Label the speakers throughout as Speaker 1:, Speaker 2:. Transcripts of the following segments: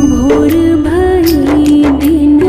Speaker 1: भोर भई दिन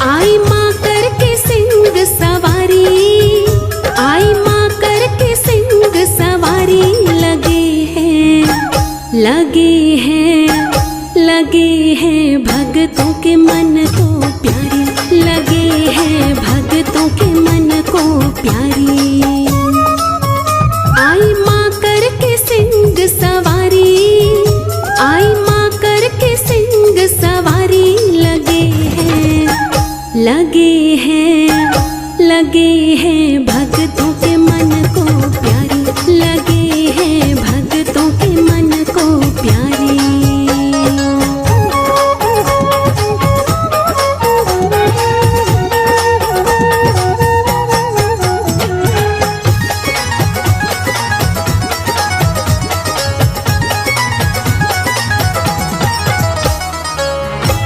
Speaker 1: आई माँ करके सिंह सवारी, आई माँ करके सिंह सवारी। लगे हैं, लगे हैं, लगे हैं भक्तों के मन को प्यारी, लगे हैं भक्तों के मन को प्यारी। आई माँ करके सिंह सवारी, आई माँ करके सिंह सवारी। लगे हैं, लगे हैं, लगे हैं भक्तों के मन को प्यारी, लगे हैं भक्तों के मन को प्यारी।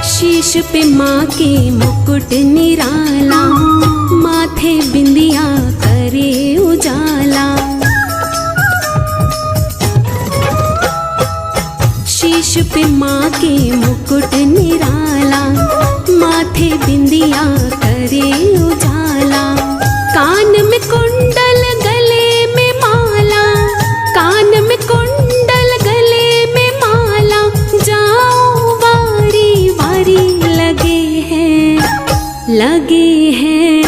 Speaker 1: शीश पे माँ के मुकुट निराला, माथे बिंदिया करे उजाला। शीश पे माँ के मुकुट निराला, माथे बिंदिया करे उजाला। कान में कुंडल गले में माला, कान में कुंडल गले में माला। जाओ वारी वारी। लगे हैं, लगे हैं,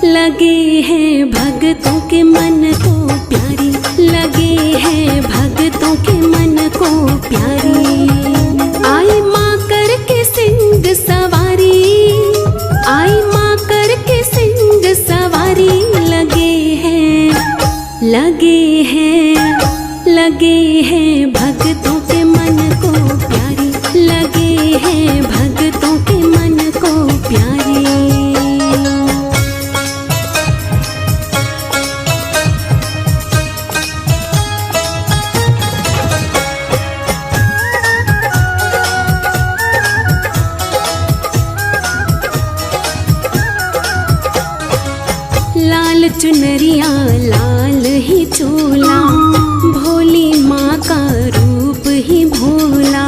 Speaker 1: लगे हैं भक्तों के मन को प्यारी, लगे हैं भक्तों के मन को प्यारी। आई माँ करके सिंह सवारी, आई माँ करके सिंह सवारी। लगे हैं, लगे हैं, लगे हैं भक्तों के मन को प्यारी, लगे हैं भक्तों के मन को प्यारी। लाल चुनरिया लाल ही चोला, भोली माँ का रूप ही भोला।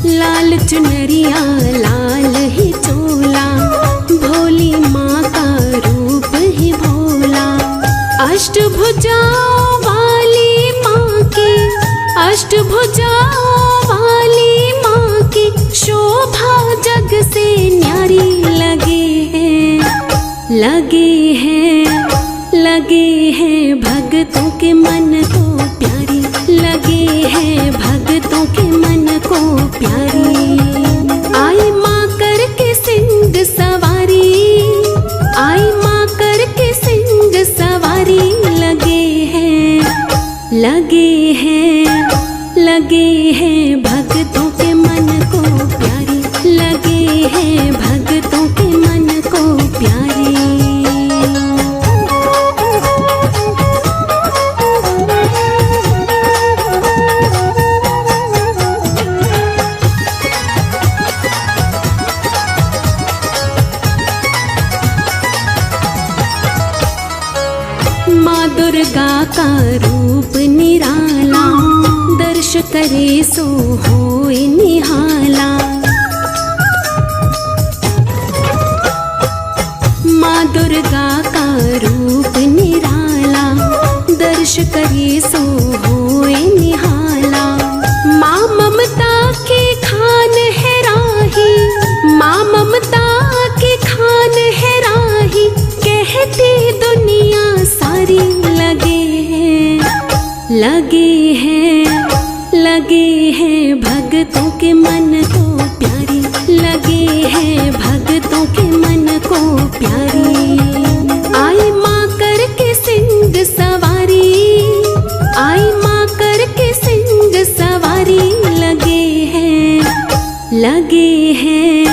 Speaker 1: लाल चुनरिया लाल ही चोला, भोली माँ का रूप ही भोला। अष्टभुजाओं वाली माँ की, अष्टभुजाओं वाली माँ की शोभा जग से न्यारी। लगे हैं, लगे हैं, लगे हैं भक्तों के मन को प्यारी, लगे हैं भक्तों के मन को प्यारी। आई माँ करके सिंह सवारी, आई माँ करके सिंह सवारी। लगे हैं, लगे हैं, लगे हैं भक्तों के मन को प्यारी, लगे हैं भक्तों के मन को प्यारी। माँ दुर्गा का रूप निराला, दर्श करे सो होए निहाला। माँ दुर्गा का रूप निराला, दर्श करे सो होए निहाला। माँ ममता की खान है राही, माँ ममता की खान है राही। कहती दुनिया सारी। लगे हैं, लगे हैं, लगे हैं भक्तों के मन को प्यारी, लगे हैं भक्तों के मन को प्यारी। आई माँ करके सिंह सवारी, आई माँ करके सिंह सवारी। लगे हैं, लगे हैं,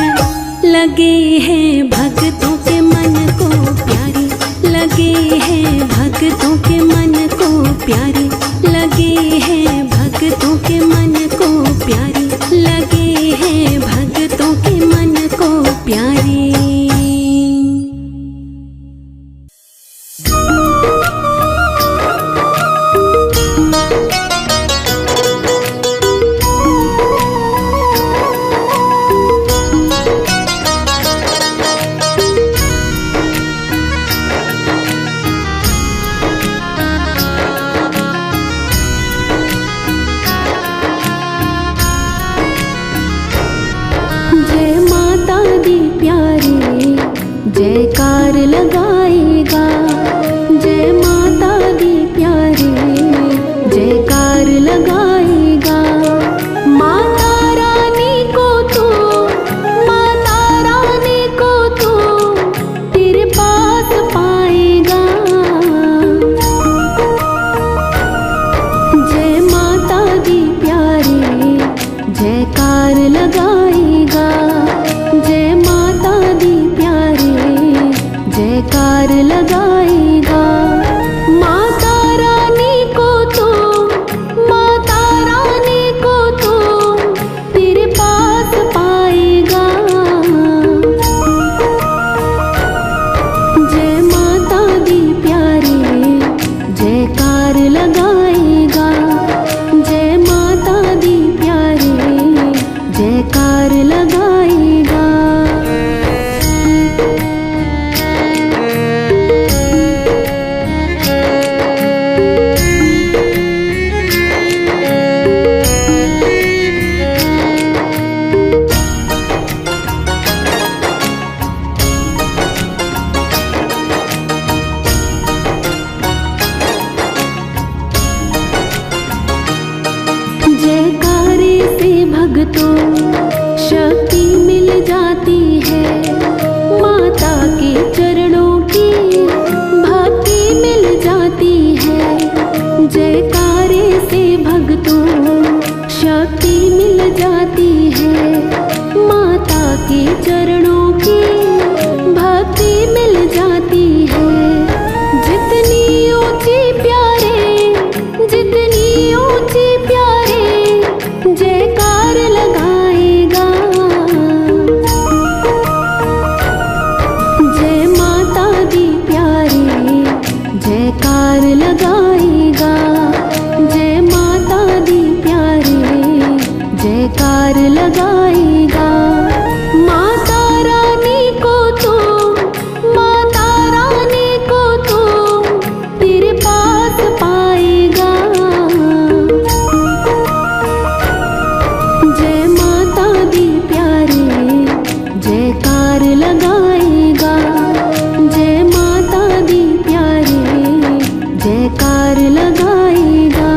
Speaker 1: लगे हैं भक्तों के मन को प्यारी, लगे हैं भक्तों के मन को प्यारी, लगे हैं भक्तों के मन को प्यारी, लगे हैं भक्तों के मन को प्यारी। जयकार लगाएगा। जय माता दी प्यारे जयकार लगाएगा। माता रानी को तू, माता रानी को तू तेरे पास पाएगा। जय माता दी प्यारे जयकार लगाएगा। जय माता दी प्यारे जयकार लगाएगा। माता रानी को तू, माता रानी को तू तेरे पास पाएगा। जय माता दी प्यारे जयकार लगाएगा। जय माता दी प्यारे जयकार लगाएगा। जयकारे से भक्तों शक्ति मिल जाती है। माता के चरणों की भक्ति मिल जाती है। जयकारे से भक्तों शक्ति मिल जाती है। माता के चरणों की भक्ति मिल जाती है। जितनी ऊंची प्यारे, जितनी ऊंची प्यारे जयकार लगाएगा। जय माता दी प्यारे जयकार लगाएगा। जय माता दी प्यारे जयकार लगाएगा। माता रानी को तू, माता रानी को तू तेरे पास पाएगा। जय माता दी प्यारे जयकार लगाएगा। जय माता दी प्यारे जयकार लगाएगा।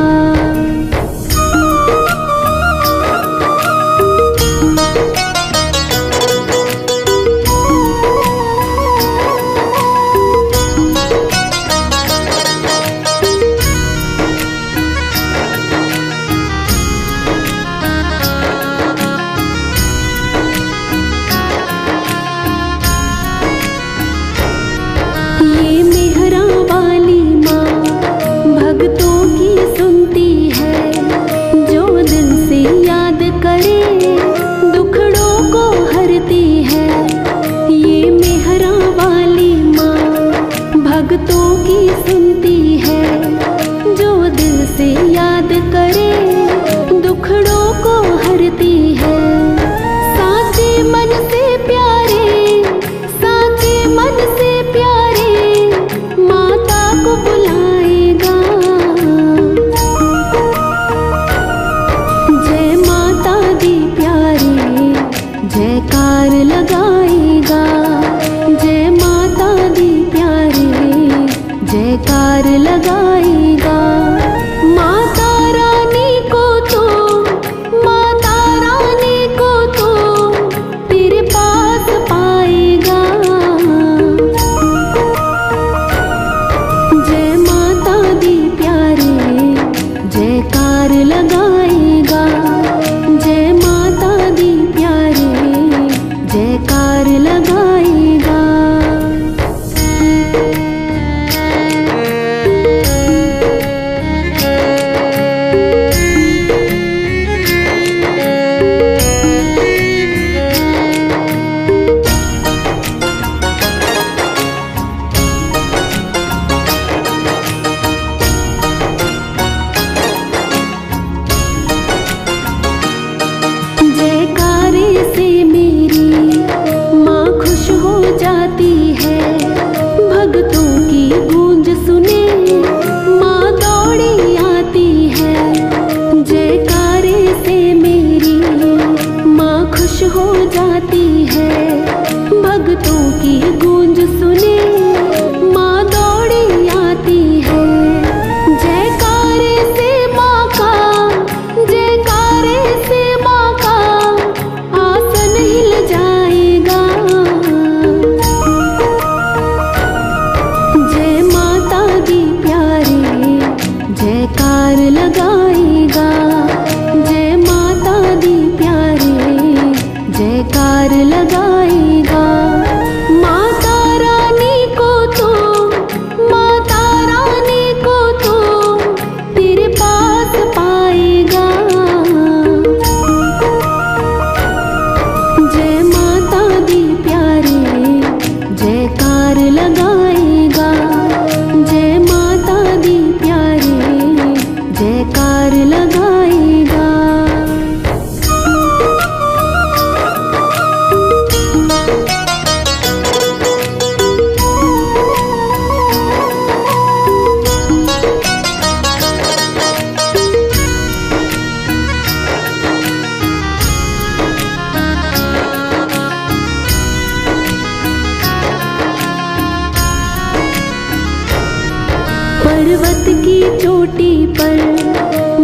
Speaker 1: पर्वत की चोटी पर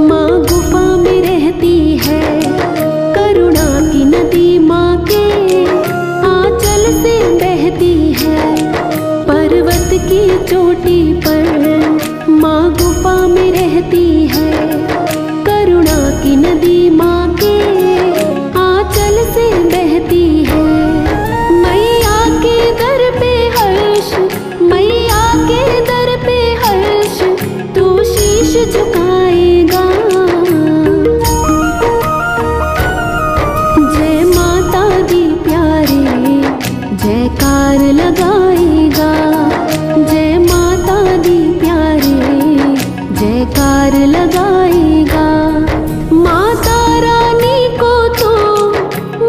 Speaker 1: माँ गुफा में रहती है। करुणा की नदी माँ के आंचल से बहती है। पर्वत की चोटी पर माँ गुफा में रहती है। करुणा की नदी माँ के आंचल से बहती है। मैया के दर पे हर्ष, मैया के दर पे हर्ष, तू शीश झुकाएगा। जय माता दी प्यारे जयकार लगाएगा। जय माता दी प्यारे जयकार लगाएगा। माता रानी को तो,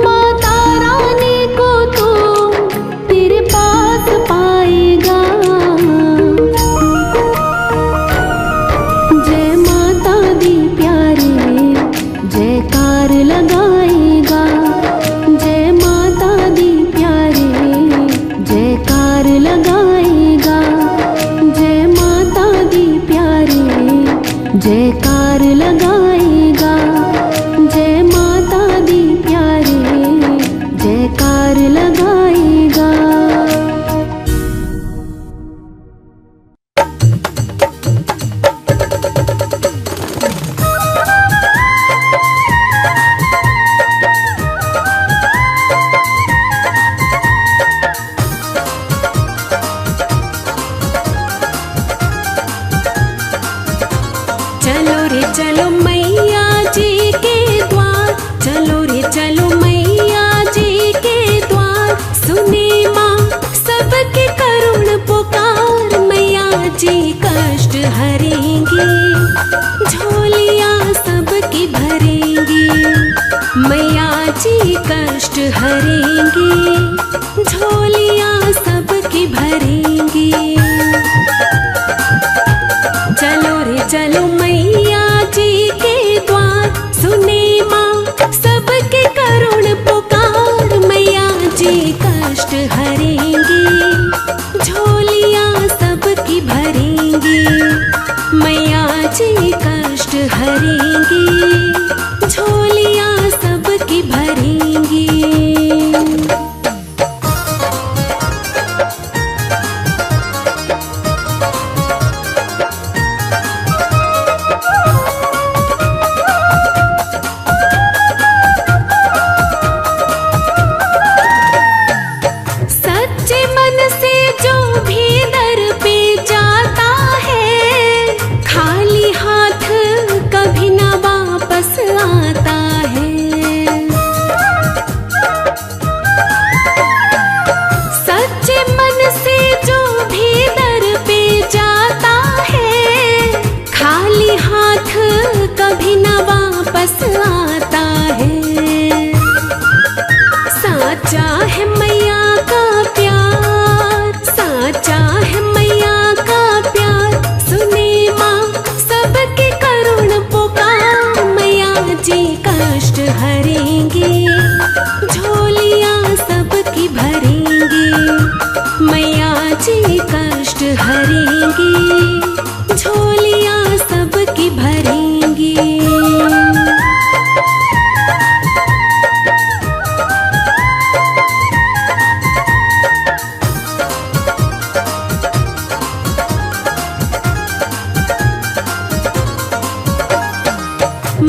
Speaker 1: माता रानी को तो तेरे पास पाएगा। जय माता दी प्यारे जयकार लगाएगा। जय माता दी प्यारे जयकार लगाएगा। जय माता दी प्यारे जयकार लगाएगा। जय माता दी प्यारे जयकार लगाएगा। चलो रे चलो मैया जी के द्वार, चलो रे चलो मैया जी के द्वार। सुने माँ सबके करुण पुकार, मैया जी कष्ट हरेंगी, झोलियाँ सबकी भरेंगी। मैया जी कष्ट हरेंगी, झोलियाँ सबकी भरेंगी। चलो रे चलो मैया जी के द्वार, सुने माँ सबके करुण पुकार। मैया जी कष्ट हरेंगी, झोलियाँ सबकी भरेंगी। मैया जी कष्ट हरेंगी, झोलियाँ सबकी भरेंगी। भरेंगी, झोलियाँ सबकी भरेंगी।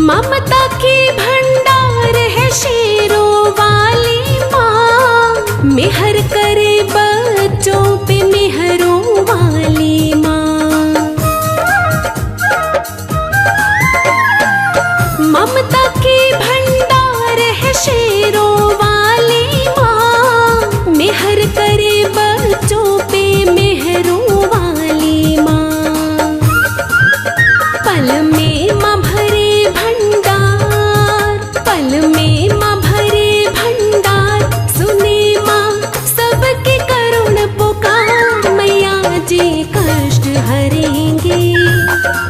Speaker 1: ममता की भंडार है शेरों वाली माँ, मेहर करे बच्चों पे मेहरों वाली माँ। ममता की भंडार है शेरों वाली माँ, मेहर करे बच्चों पे मेहरों वाली माँ। पल में माँ भरे भंडार, पल में माँ भरे भंडार, सुने माँ सबके करुण पुकार। मैया जी कष्ट हरेंगी,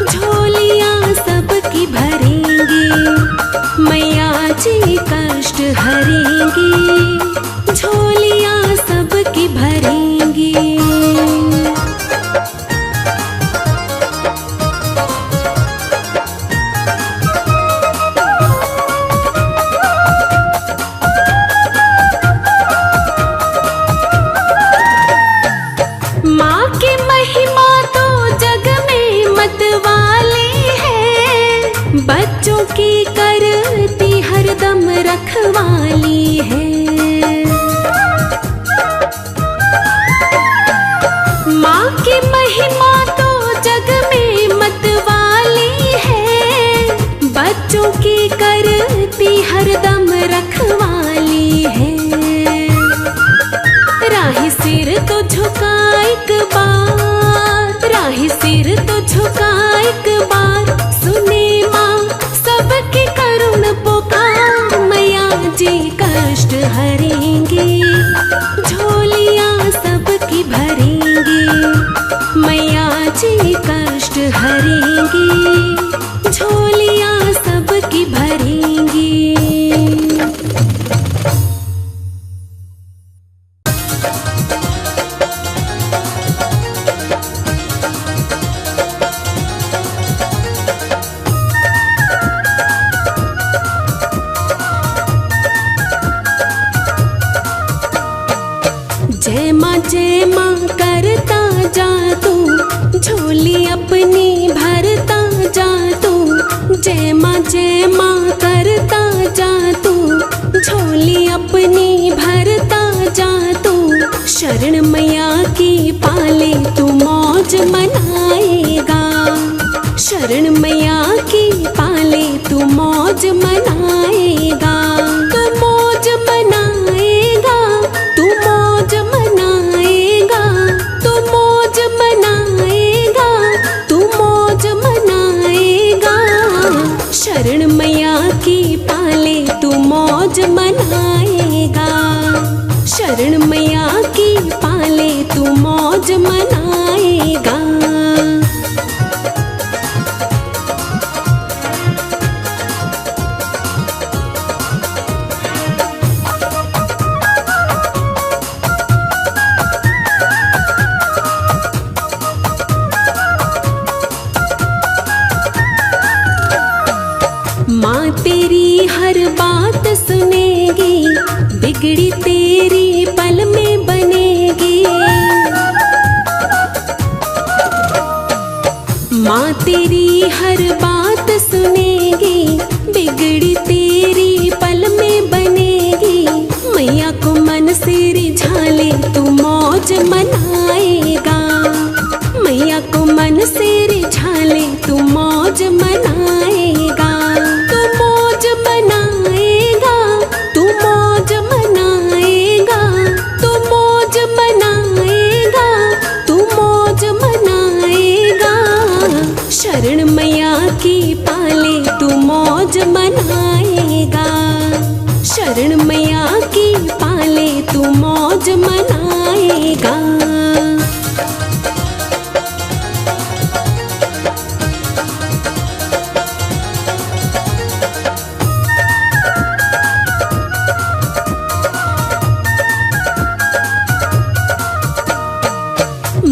Speaker 1: झोलियाँ सबकी भरेंगी। मैया जी कष्ट हरेंगी, झोलियाँ सबकी भरेंगी। रखवाली है। माँ की महिमा तो जग में मतवाली है, बच्चों की करती हरदम रखवाली है। राही सिर तो झुका एक बार, राही सिर तो झुका एक बार, सुने माँ सबके करुण पुकार। मैया जी कष्ट हरेंगे, झोलियाँ सबकी भरेंगे। मैया जी कष्ट हरेंगे, झोलियाँ सबकी भरेंगी। जय माँ करता जा तू, झोली अपनी भरता जा तू। जय माँ करता जा तू, झोली अपनी भरता जा तू। शरण मैया की पाले तू मौज मनाएगा, शरण मैया की पाले तू मौज मनाएगा। तू मौज मनाएगा, तू मौज मनाएगा, तू मौज मनाएगा, तू मौज मनाएगा। शरण मैया की पाले तू मौज मनाएगा, शरण मैया की पाले तू मौज मनाएगा। माँ तेरी हर बात सुनेगी, बिगड़ी तेरी पल में बनेगी। माँ तेरी हर बात सुनेगी, बिगड़ी तेरी पल में बनेगी। मैया को मन से रिझाले तू मौज मनाएगा, मैया को मन से रिझाले तू मौज मनाएगा। तू मौज मनाएगा, तू मौज मनाएगा, तू मौज मनाएगा, तू मौज मनाएगा। शरण मैया की पाले तू मौज मनाएगा, शरण मैया की पाले तू मौज मनाएगा।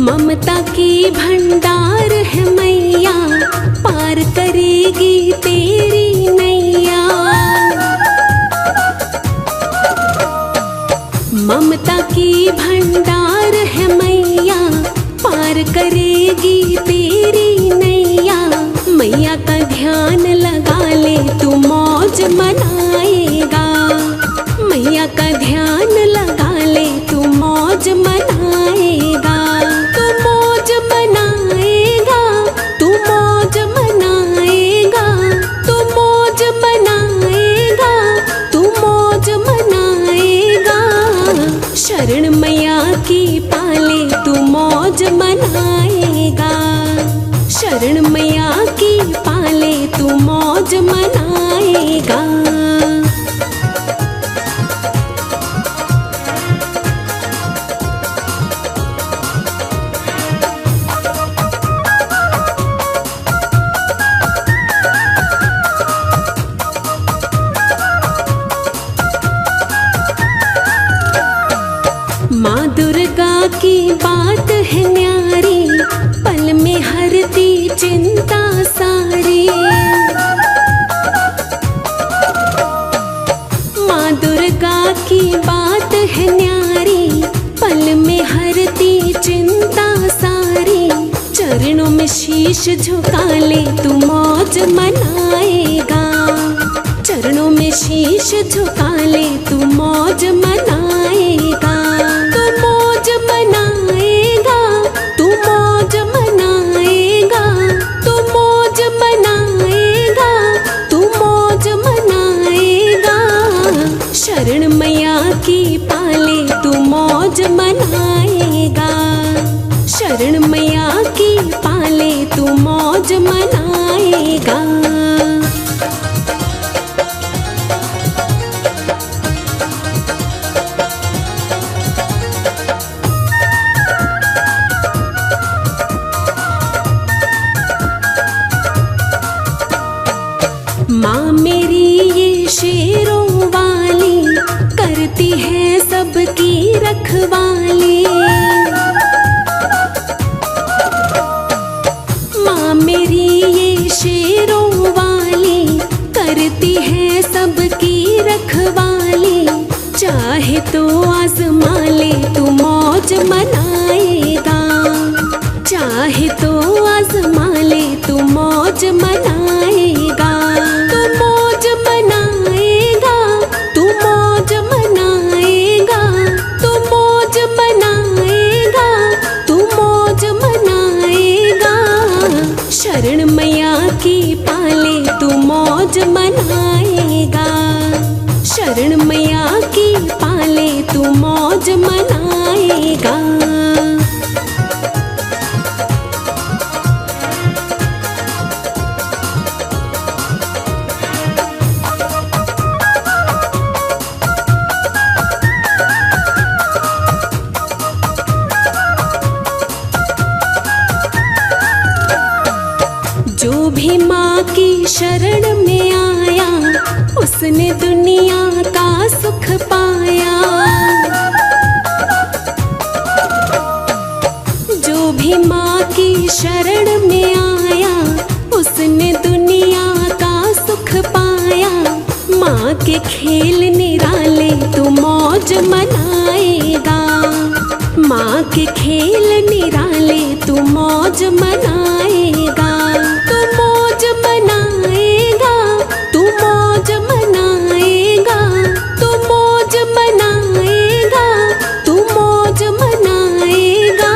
Speaker 1: ममता की भंडार है मैया, पार करेगी तेरी नैया। ममता की भंडार है मैया, पार करेगी तेरी नैया। मैया का ध्यान लगा ले तू मौज मनाएगा, मैया का ध्यान लगा ले तू मौज मनाएगा। तू मौज मनाएगा, तू मौज मनाएगा, तू मौज मनाएगा, तू मौज मनाएगा। शरण मैया की पाले तू मौज मनाएगा, शरण मैया की पाले तू मौज मनाएगा। माँ दुर्गा की बात है न्यारी, पल में हरती चिंता सारी। माँ दुर्गा की बात है न्यारी, पल में हरती चिंता सारी। चरणों में शीश झुका ले तू मौज मनाएगा, चरणों में शीश झुका ले, तू मौज मनाएगा, तू मौज मनाएगा, तू मौज मनाएगा, तू मौज मनाएगा, तू मौज मनाएगा। शरण मैया की पाले तू मौज मनाएगा, शरण मैया की पाले तू मौज मनाएगा। माँ मेरी ये शेरों वाली, करती है सबकी रखवाली। माँ मेरी ये शेरों वाली, करती है सबकी रखवाली। चाहे तो आज़मा ले तू मौज मनाएगा, चाहे तो आज़मा ले तू मौज मनाएगा, तू मौज मनाएगा, तू मौज मनाएगा, तू मौज मनाएगा, तू मौज मनाएगा। शरण मैया की पाले तू मौज मनाएगा, शरण मैया की पाले तू मौज मनाएगा। जो भी माँ की शरण में आया, उसने दुनिया का सुख पाया। जो भी माँ की शरण में आया, उसने दुनिया का सुख पाया। माँ के खेल निराले तू मौज मनाएगा, माँ के खेल निराले तू मौज मनाएगा, तू मौज मनाएगा, तू मौज मनाएगा, तू मौज मनाएगा, तू मौज मनाएगा।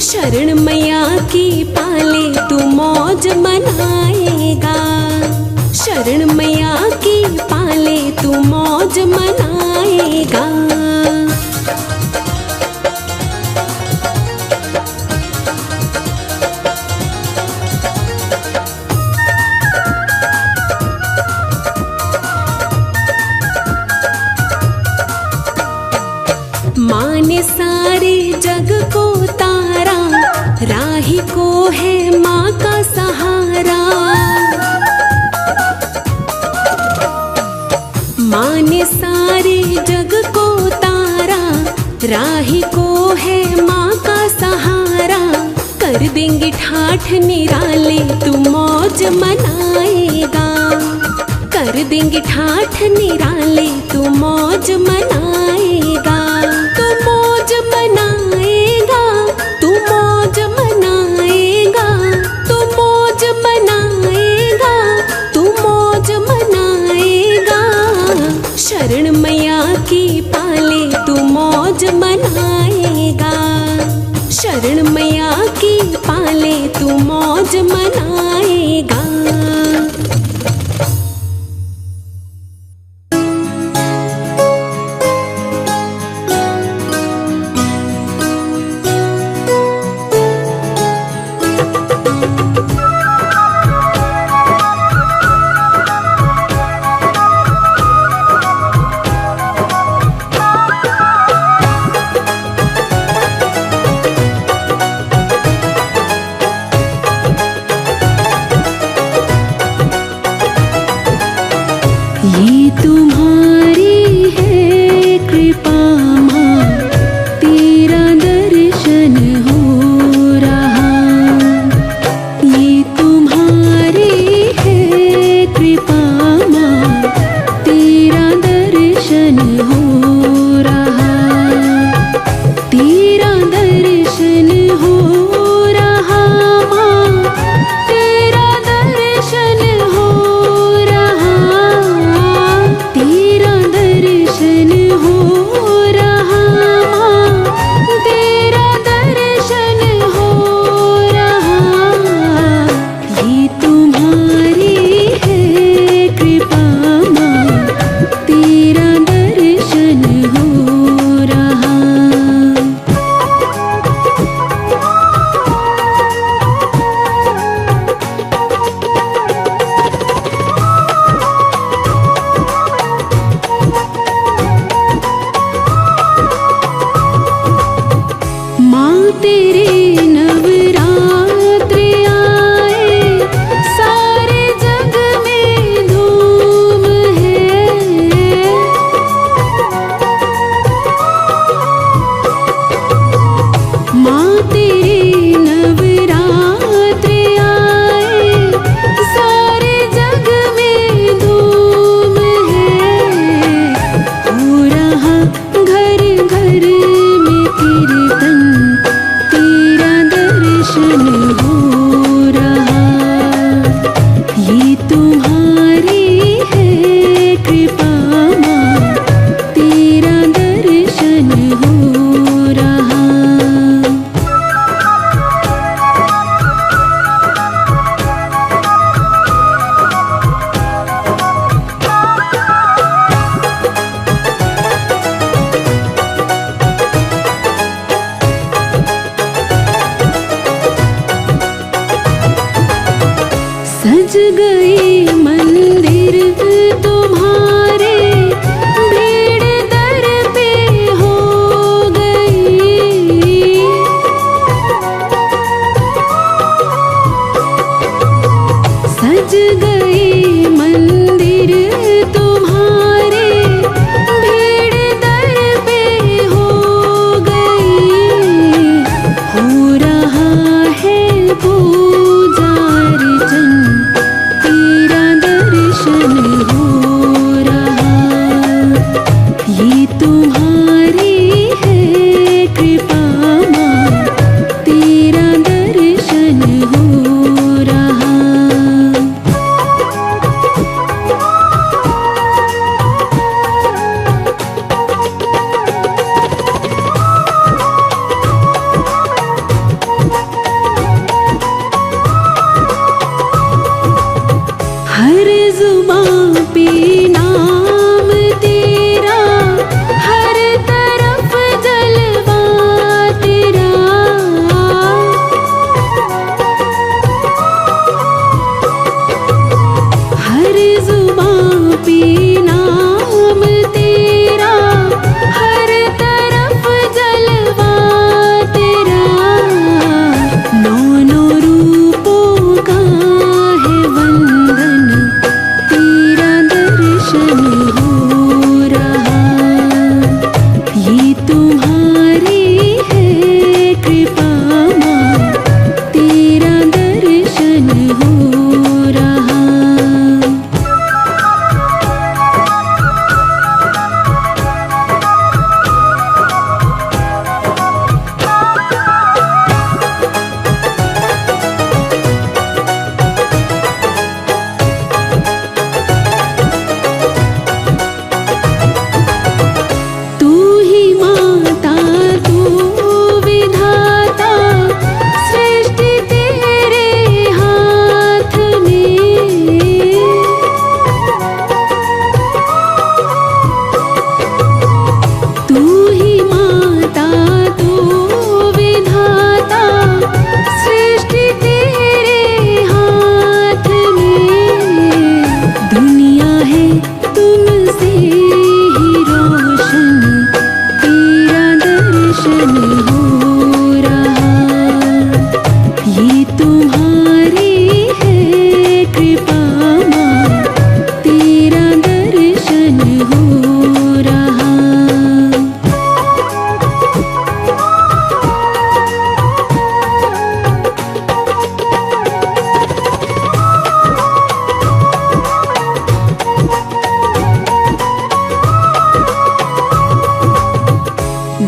Speaker 1: शरण मैया की पाले तू मौज मनाएगा, शरण मैया की पाले तू मौज मनाएगा। माँ ने सारे जग को तारा, राही को है माँ का सहारा। माँ ने सारे जग को तारा, राही को है माँ का सहारा। कर देंगे ठाठ निराले तू मौज मनाएगा, कर देंगे ठाठ निराले तू मौज मनाएगा, तू मौज मनाएगा, तू मौज मनाएगा, तू मौज मनाएगा, तू मौज मनाएगा। शरण मैया की पाले तू मौज मनाएगा, शरण मैया की पाले तू मौज मनाएगा। ये तुम्हारी है कृपा माँ, तेरा दर्शन हो रहा। ये तुम्हारी है कृपा माँ, तेरा दर्शन हो रहा, तेरा दर्शन हो रहा माँ, तेरा दर्शन हो रहा।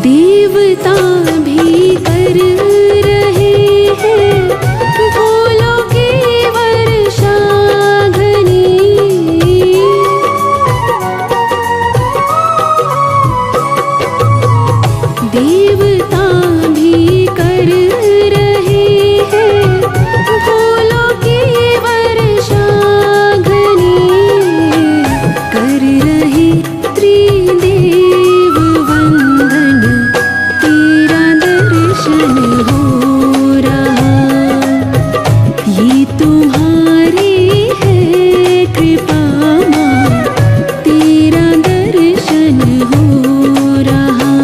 Speaker 1: देवता भी कर रहे हैं फूलों की वर्षा घनी। देवता भी कर रहे हैं फूलों की वर्षा घनी। कर रहे त्रिदेव वंदन, तेरा दर्शन हो रहा। ये तुम्हारी है कृपा माँ, तेरा दर्शन हो रहा।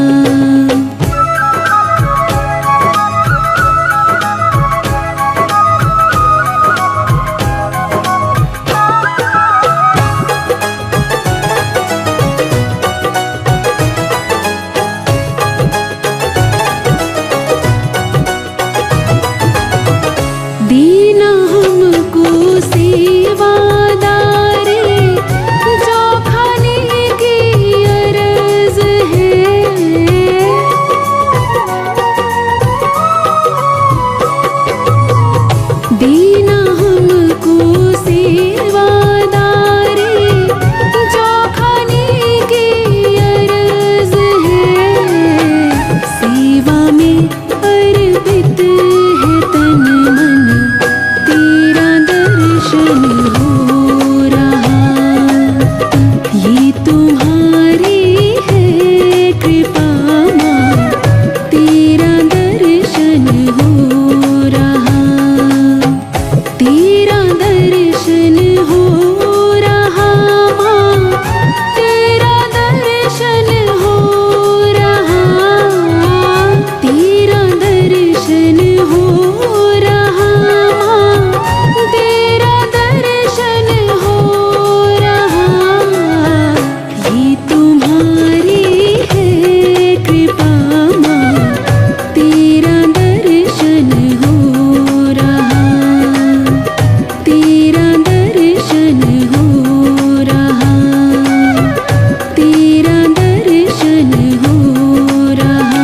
Speaker 1: दीना हमको सेवादारे, जो खाने की अरज है। दीना हमको सेवादारे, जो खाने की अरज है। सेवा में अर्पित है तन मन, तेरा दर्शन हो रहा। ये तुम्हारी है कृपा माँ, तेरा दर्शन हो रहा। तेरा दर्शन हो रहा माँ, तेरा दर्शन हो रहा। तेरा दर्शन हो रहा माँ, तेरा दर्शन हो रहा। ये तुम्हारी है कृपा माँ, तेरा दर्शन हो रहा। तेरा दर्शन हो रहा। तेरा दर्शन हो रहा।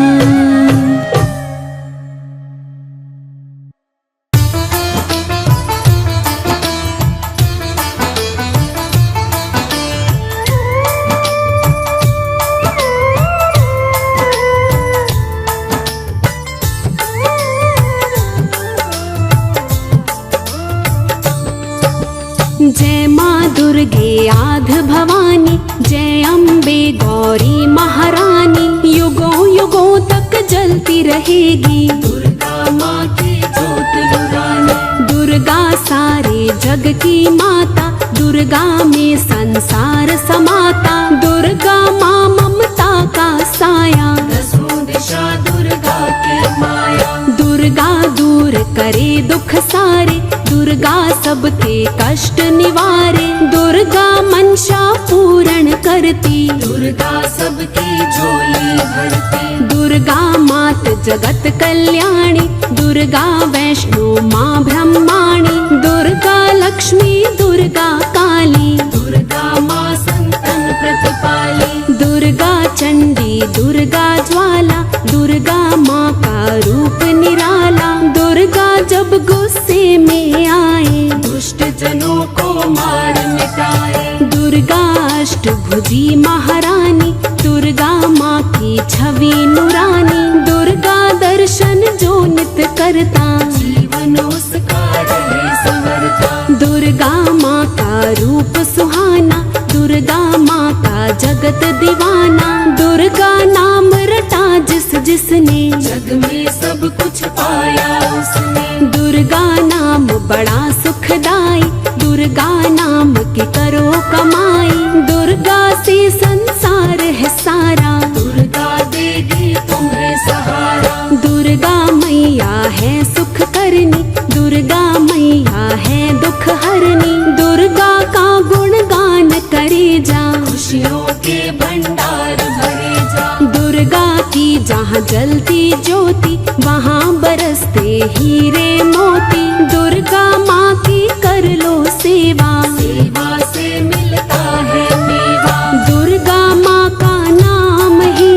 Speaker 1: जय माँ दुर्गे आध भवानी, जय अम्बे गौरी महारानी। युगों युगों तक जलती रहेगी दुर्गा माँ की ज्योत लुरानी। दुर्गा सारे जग की माता, दुर्गा में संसार समाता। दुर्गा माँ ममता का साया, दसों दिशा दुर्गा की माया। दुर्गा दूर करे दुख सारे, दुर्गा सबके कष्ट निवारे। दुर्गा मंशा पूर्ण करती, दुर्गा सबकी झोली भरती। दुर्गा मात जगत कल्याणी, दुर्गा वैष्णो माँ ब्रह्माणी। दुर्गा लक्ष्मी दुर्गा काली, दुर्गा माँ संतन प्रतिपाली। दुर्गा चंडी दुर्गा ज्वाला, दुर्गा माँ का रूप निराला। दुर्गा जब गुस्से में आए, दुष्ट जनों को मार मिटाए। दुर्गा अष्टभुजी महारानी, दुर्गा माँ की छवि नुरानी। दुर्गा दर्शन जो नित करता, जीवन उसका रहे संवरता। दुर्गा माँ का रूप सुहाना, दुर्गा माँ का जगत दीवाना। दुर्गा नाम रटा जिस जिसने, जग में सब कुछ पाया उसने। दुर्गा नाम बड़ा सुखदाई, दुर्गा नाम की करो कमाई। दुर्गा से संसार है सारा, दुर्गा देगी तुम्हें सहारा। दुर्गा मैया है सुख करनी, दुर्गा मैया है दुख हरनी। दुर्गा का गुणगान करे जा, खुशियों के भंडार भरे जा। दुर्गा की जहाँ जलती ज्योति, वहाँ बरसते हीरे मोती। दुर्गा माँ की कर लो सेवा, सेवा से मिलता है मेवा। दुर्गा माँ का नाम ही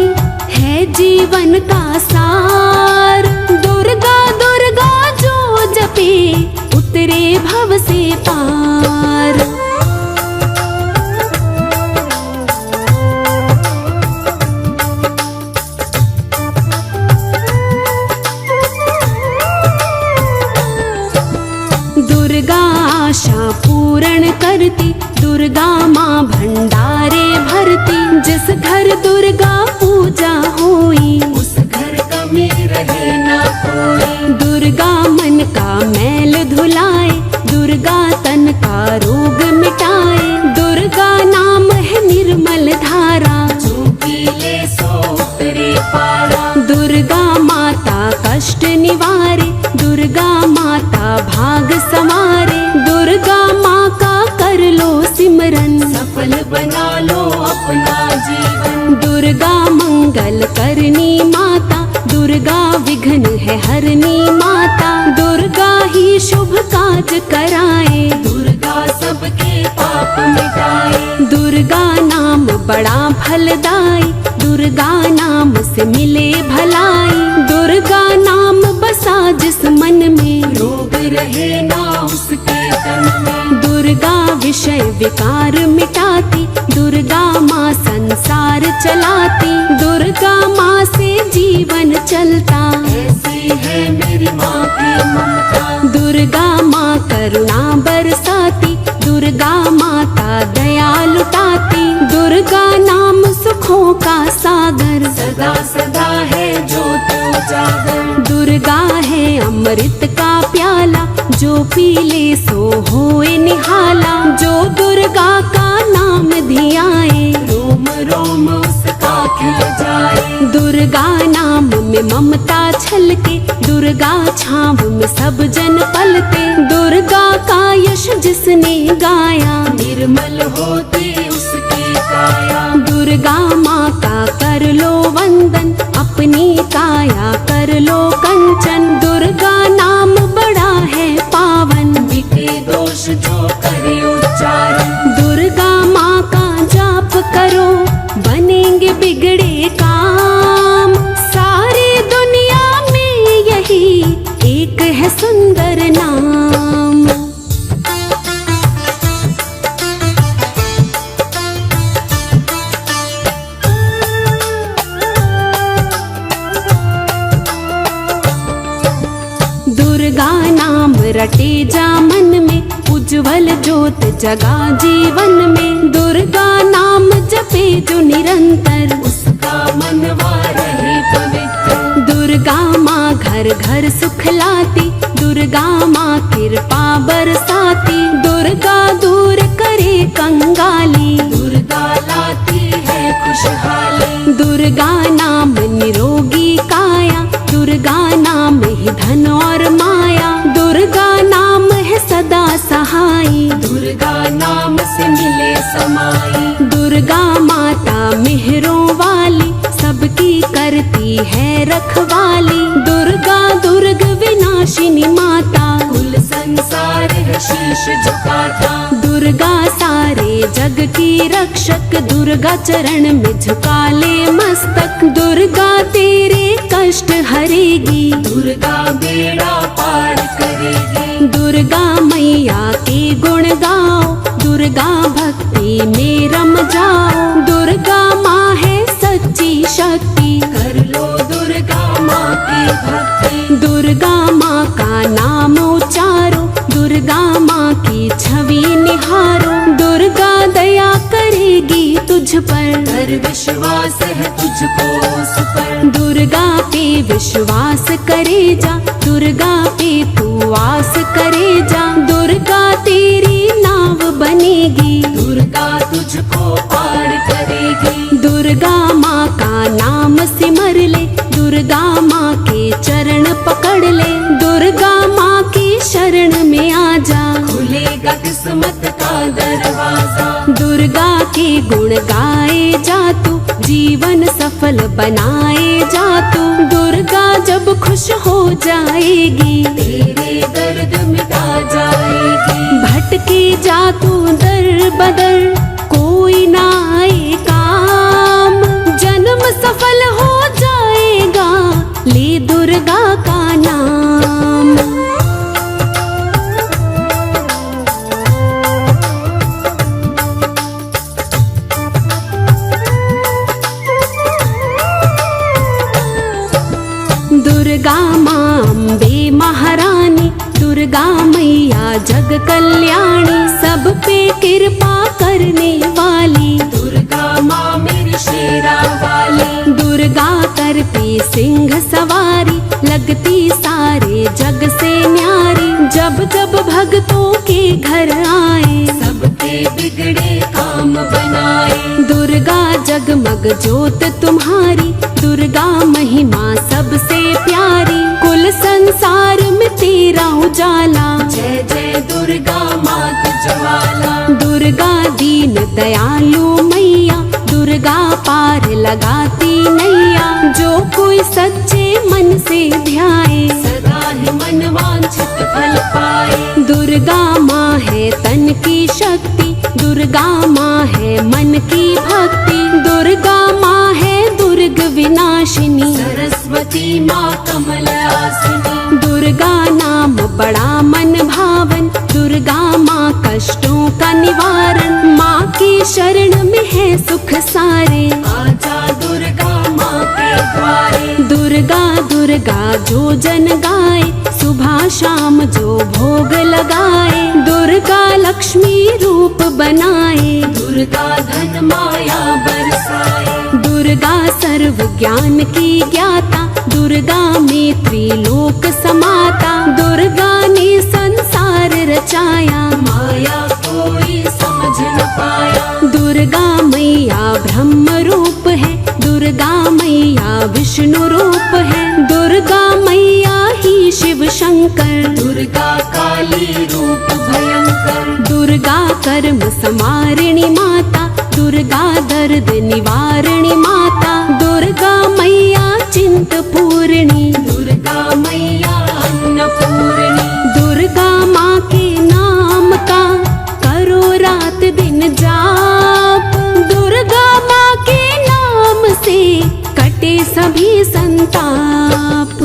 Speaker 1: है जीवन पूर्ण करती, दुर्गा माँ भंडारे भरती। जिस घर दुर्गा पूजा होई,
Speaker 2: उस घर कमी रहे ना कोई।
Speaker 1: दुर्गा मन का मैल धुलाए, दुर्गा तन का रोग मिटाए। दुर्गा नाम है निर्मल धारा,
Speaker 2: जो पी ले सो उतरे पारा।
Speaker 1: दुर्गा माता कष्ट निवारे, दुर्गा माता भाग संवारे। दुर्गा माँ का कर लो सिमरन,
Speaker 2: सफल बना लो अपना जीवन।
Speaker 1: दुर्गा मंगल करनी माता, दुर्गा विघ्न है हरनी माता। दुर्गा ही शुभ काज कराए,
Speaker 2: दुर्गा सबके पाप मिटाए।
Speaker 1: दुर्गा नाम बड़ा फलदाई, दुर्गा नाम से मिले भलाई। दुर्गा नाम बसा जिस मन में,
Speaker 2: रोग रहे ना उसके तन में।
Speaker 1: दुर्गा विषय विकार मिटाती, दुर्गा माँ संसार चलाती। दुर्गा माँ से जीवन चलता,
Speaker 2: ऐसी है मेरी माँ की ममता।
Speaker 1: दुर्गा माँ करुणा बरसाती, दुर्गा माता दया लुटाती। दुर्गा नाम सुखों का सागर,
Speaker 2: सदा सदा है ज्योत उजागर।
Speaker 1: दुर्गा है अमृत का प्याला, जो पी ले सो होए निहाला। जो दुर्गा का नाम धियाए,
Speaker 2: रोम रोम उसका खिल जाए।
Speaker 1: दुर्गा नाम में ममता छलके, दुर्गा छाव में सब जन पलते। दुर्गा का यश जिसने गाया,
Speaker 2: निर्मल होती उसकी काया।
Speaker 1: दुर्गा माँ का कर लो वंदन, अपनी काया कर लो कंचन। दुर्गा नाम बड़ा है पावन,
Speaker 2: मिटे दोष जो करे उच्चारण।
Speaker 1: दुर्गा माँ का जाप करो, बनेंगे बिगड़े काम। सारी दुनिया में यही एक है सुंदर नाम। दुर्गा नाम रटे जा मन में, उज्जवल ज्योत जगा जीवन में। दुर्गा नाम जपे जो निरंतर,
Speaker 2: उसका मनवा रहे पवित्र।
Speaker 1: दुर्गा माँ घर घर सुख लाती, दुर्गा माँ कृपा बरसाती। दुर्गा दूर करे कंगाली,
Speaker 2: दुर्गा लाती है खुशहाली।
Speaker 1: दुर्गा नाम निरोगी काया, दुर्गा नाम ही धन और माया। दुर्गा नाम है सदा सहाई,
Speaker 2: दुर्गा नाम से मिले समाई।
Speaker 1: दुर्गा माता मेहरों वाली, सबकी करती है रखवाली। दुर्गा दुर्ग विनाशिनी माता,
Speaker 2: कुल संसार है शीश झुकाता।
Speaker 1: दुर्गा सारे जग की रक्षक, दुर्गा चरण में झुका ले मस्तक। दुर्गा तेरे कष्ट हरेगी,
Speaker 2: दुर्गा बेड़ा पार करेगी।
Speaker 1: दुर्गा मैया के गुण गाओ, दुर्गा भक्ति में रम जाओ। दुर्गा माँ है सच्ची शक्ति,
Speaker 2: कर लो दुर्गा माँ की भक्ति।
Speaker 1: दुर्गा माँ का नाम उचारो, दुर्गा माँ की छवि निहारो। दुर्गा दया करेगी तुझ पर,
Speaker 2: कर विश्वास है तुझको उस पर।
Speaker 1: दुर्गा पे विश्वास करे जा, दुर्गा पे तू आस करे जा। दुर्गा तेरी नाव बनेगी,
Speaker 2: दुर्गा तुझको पार करेगी।
Speaker 1: दुर्गा माँ का नाम सिमर ले, दुर्गा माँ के चरण पकड़ ले। दुर्गा माँ की शरण में आ जा,
Speaker 2: खुलेगा किस्मत का दरवाजा।
Speaker 1: दुर्गा के गुण गाए जा तू, जीवन सफल बनाए जा तू। दुर्गा जब खुश हो जाएगी,
Speaker 2: तेरे दर्द मिटा जाएगी।
Speaker 1: भटके जा तू दर बदर, कोई ना आए काम। जन्म सफल हो जाएगा, ले दुर्गा का नाम। दुर्गा माँ अम्बे महारानी, दुर्गा दुर्गा मैया जग कल्याणी, सब पे कृपा करने वाली।
Speaker 2: दुर्गा माँ मेरी शेरा वाली,
Speaker 1: दुर्गा करती सिंह सवारी, लगती सारे जग से न्यारी। जब जब भक्तों के घर आए,
Speaker 2: सबके बिगड़े काम बनाए।
Speaker 1: दुर्गा जगमग ज्योत तुम्हारी, दुर्गा महिमा सबसे प्यारी। कुल संसार में तेरा उजाला,
Speaker 2: जय जय दुर्गा मात ज्वाला।
Speaker 1: दुर्गा दीन दयालु मैया, दुर्गा पार लगाती नैया। जो कोई सच्चे मन से ध्याए,
Speaker 2: सदा ही मन वांछित फल पाए।
Speaker 1: दुर्गा माँ है तन की शक्ति, दुर्गा माँ है मन की भक्ति। दुर्गा माँ है दुर्ग विनाशिनी,
Speaker 2: सरस्वती माँ कमलासिनी।
Speaker 1: दुर्गा नाम बड़ा मन भावन, दुर्गा माँ कष्टों का निवारण। माँ की शरण में है सुख सारे,
Speaker 2: आजा दुर्गा माँ के द्वारे।
Speaker 1: दुर्गा दुर्गा जो जन गाए, सुबह शाम जो भोग लगाए। दुर्गा लक्ष्मी रूप बनाए,
Speaker 2: दुर्गा धन माया बरसाए।
Speaker 1: दुर्गा सर्व ज्ञान की ज्ञाता, दुर्गा में त्रिलोक समाता। दुर्गा ने संसार रचाया,
Speaker 2: माया कोई समझ न पाया।
Speaker 1: दुर्गा मैया ब्रह्म रूप है, दुर्गा मैया विष्णु रूप है। दुर्गा मैया ही शिव शंकर,
Speaker 2: दुर्गा काली रूप भयंकर।
Speaker 1: दुर्गा कर्म समारिणी माता, दुर्गा दर्द निवारिणी माता। दुर्गा मैया चिंत पूर्णी,
Speaker 2: दुर्गा मैया अन्नपूर्णी।
Speaker 1: दुर्गा माँ के नाम का करो रात दिन जाप। दुर्गा माँ के नाम से कटे सभी संताप।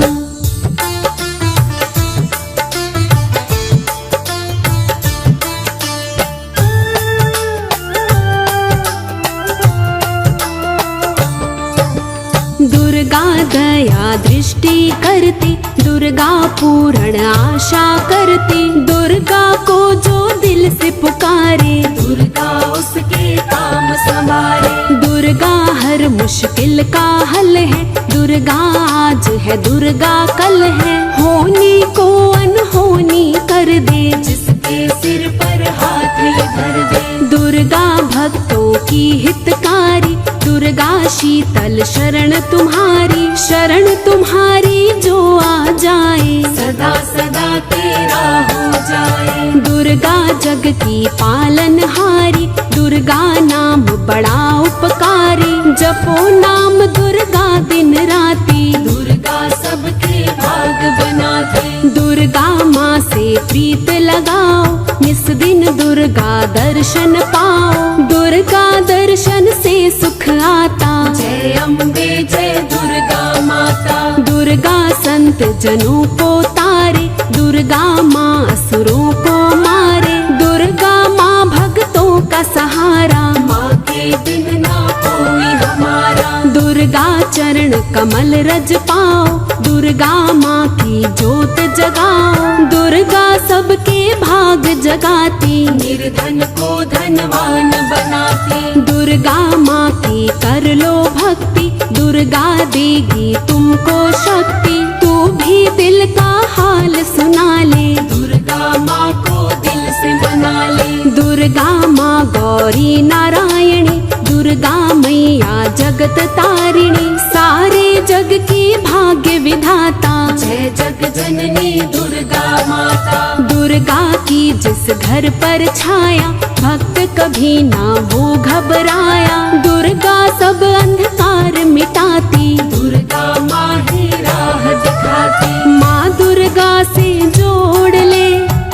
Speaker 1: दुर्गा दया दृष्टि करती, दुर्गा पूर्ण आशा करती। दुर्गा को जो दिल से पुकारे,
Speaker 2: दुर्गा उसके काम संभाले।
Speaker 1: दुर्गा हर मुश्किल का हल है, दुर्गा आज है दुर्गा कल है। होनी को अनहोनी कर दे,
Speaker 2: जिसके सिर पर हाथ ये धर दे।
Speaker 1: दुर्गा भक्तों की हितकारी, दुर्गा शीतल शरण तुम्हारी। शरण तुम्हारी जो आ जाए,
Speaker 2: सदा सदा तेरा हो जाए।
Speaker 1: दुर्गा जग की पालनहारी, दुर्गा नाम बड़ा उपकारी। जपो नाम दुर्गा दिन राती,
Speaker 2: दुर्गा सबके भाग बनाती।
Speaker 1: दुर्गा माँ से प्रीत लगाओ, निस दिन दुर्गा दर्शन पाओ। दुर्गा दर्शन से सुख आता,
Speaker 2: जय अम्बे जय दुर्गा माता।
Speaker 1: दुर्गा संत जनों को तारे, दुर्गा माँ असुरों को मारे। दुर्गा माँ भक्तों का सहारा,
Speaker 2: माँ के बिन ना कोई हमारा।
Speaker 1: दुर्गा चरण कमल रज पाओ, दुर्गा माँ की ज्योत जगाओ। दुर्गा सबके भाग जगाती,
Speaker 2: निर्धन को धनवान बनाती।
Speaker 1: दुर्गा माँ की कर लो भक्ति, दुर्गा देगी तुमको शक्ति। तू भी दिल का हाल सुना ले,
Speaker 2: दुर्गा माँ को दिल से मना ले।
Speaker 1: दुर्गा माँ गौरी नारायणी, दुर्गा मैया जगत तारिणी। सारे जग की भाग्य विधाता,
Speaker 2: जय जग जननी दुर्गा माता।
Speaker 1: दुर्गा की जिस घर पर छाया, भक्त कभी ना हो घबराया। दुर्गा सब अंधकार मिटाती,
Speaker 2: दुर्गा माँ ही राह दिखाती।
Speaker 1: माँ दुर्गा से जोड़ ले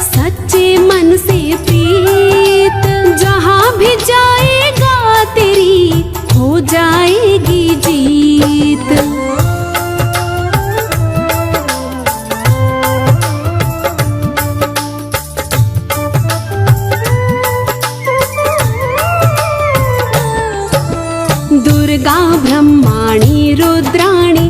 Speaker 1: सच्चे मन से प्रीत। जहाँ भी जाएगा तेरी हो जाएगी जीत। दुर्गा ब्रह्माणी रुद्राणी,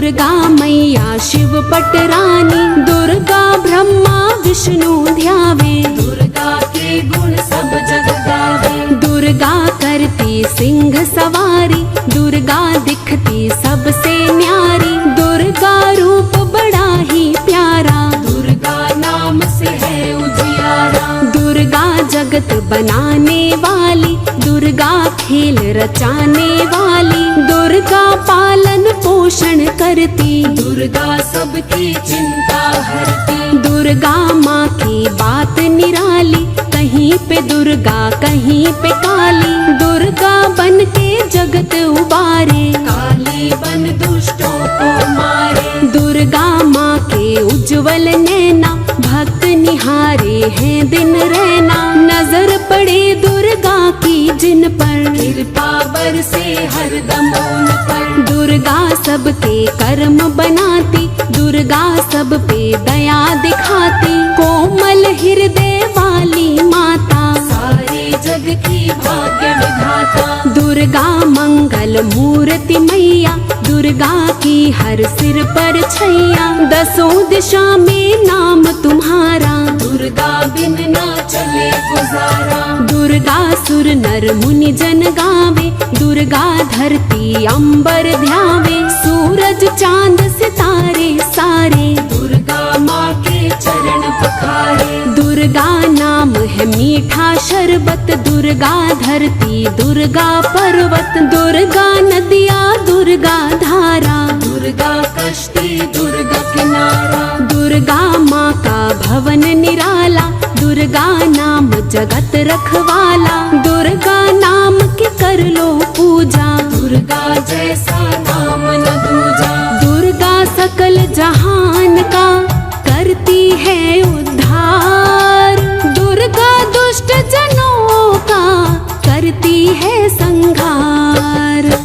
Speaker 1: दुर्गा मैया शिव पटरानी, दुर्गा ब्रह्मा विष्णु ध्यावे,
Speaker 2: दुर्गा के गुण सब जग गावे।
Speaker 1: दुर्गा करती सिंह सवारी, दुर्गा दिखती सबसे न्यारी, दुर्गा रूप बड़ा ही प्यारा,
Speaker 2: दुर्गा नाम से है उजियारा।
Speaker 1: दुर्गा जगत बनाने वाली, दुर्गा खेल रचाने वाली, दुर्गा पालन पोषण करती,
Speaker 2: दुर्गा सबकी चिंता हरती।
Speaker 1: दुर्गा माँ की बात निराली, कहीं पे दुर्गा कहीं पे काली, दुर्गा बन के जगत उबारे,
Speaker 2: काली बन दुष्टों को मारे।
Speaker 1: दुर्गा माँ के उज्जवल नैना, भक्त निहारे हैं दिन रहना, नजर पड़े दुर्गा की जिन पर,
Speaker 2: कृपा बरसे हरदम उन पर।
Speaker 1: दुर्गा सबके कर्म बनाती, दुर्गा सब पे दया दिखाती, कोमल हृदय वाली माता,
Speaker 2: सारे जग की भाग्य विधाता।
Speaker 1: दुर्गा मंगल मूर्ति मैया, दुर्गा की हर सिर पर छैया, दसों दिशा में नाम तुम्हारा,
Speaker 2: दुर्गा बिन ना चले गुजारा।
Speaker 1: दुर्गा सुर नर मुनि जन गावे, दुर्गा धरती अंबर ध्यावे, सूरज चांद सितारे सारे,
Speaker 2: दुर्गा माँ के चरण पखारे।
Speaker 1: दुर्गा नाम है मीठा शरबत, दुर्गा धरती दुर्गा पर्वत, दुर्गा नदिया दुर्गा धारा,
Speaker 2: दुर्गा कश्ती दुर्गा किनारा।
Speaker 1: दुर्गा माँ का भवन निराला, दुर्गा नाम जगत रखवाला, दुर्गा नाम की कर लो पूजा,
Speaker 2: दुर्गा जैसा नाम न दूजा।
Speaker 1: दुर्गा सकल जहान का करती है उद्धार, दुर्गा दुष्ट जनों का करती है संहार।